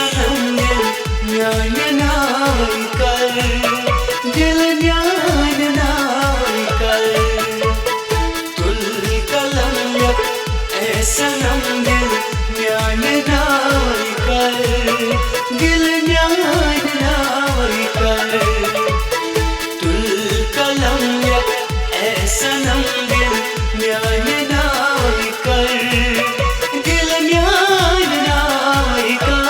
सनम दिल म्यान नाई कर, दिल म्यान नाई कर, तुल कलम यक ए सनम दिल म्यान नाई कर, दिल म्यान नाई कर, तुल कलम यक ए सनम दिल म्यान नाई कर, दिल म्यान नाई कर।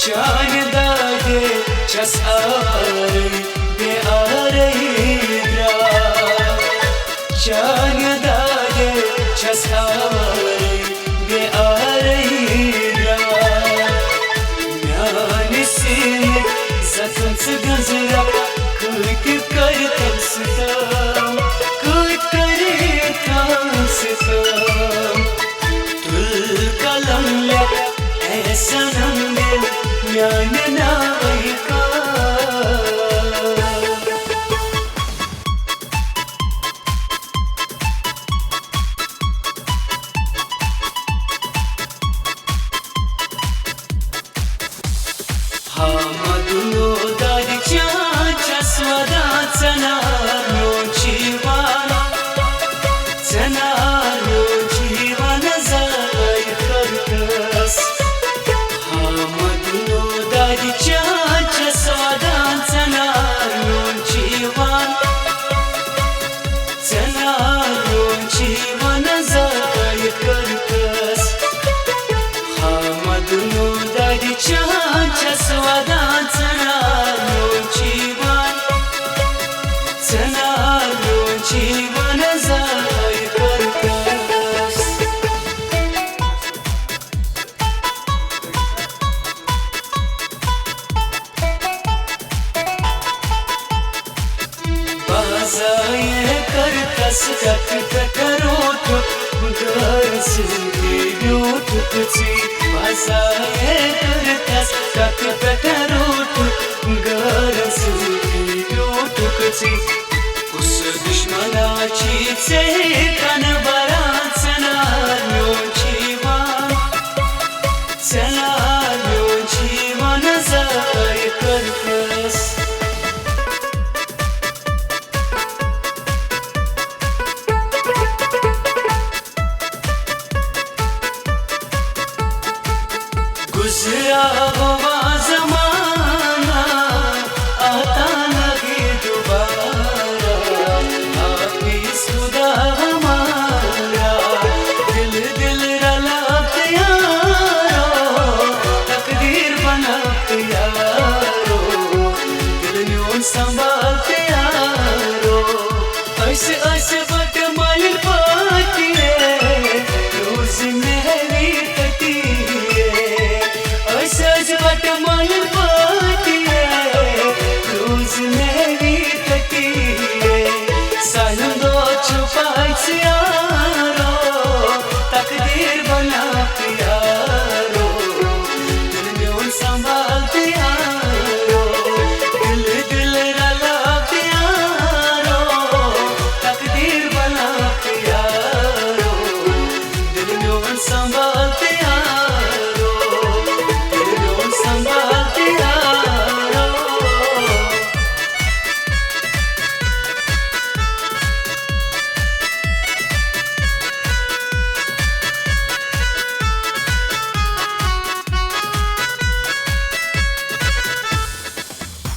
जान दागे छस आरई बे आरई द्रा, जान दागे छस आरई बे आरई द्रा, म्यान सीने जख्म से गजरा कुछ करतम सितम, कुछ करतम सितम, तुल कलम यक ए सनम दिल म्यान नाई कर। Hamadunu dadicha chaswada tsanarno jivan, tsanarno jivan zay karkas. Hamadunu dadicha chaswada tsanarno jivan, tsanarno jivan zay karkas. Hamadunu dadicha chaswada tsanarno jivan, tsanarno jivan zay karkas. Bazaye karkas kat karot gars lut kutsi, bazaye karkas kat karot gars lut kutsi, us dushmanachi se kan baran tsanarno jivan, tsanarno jivan zay karkas. गुजरा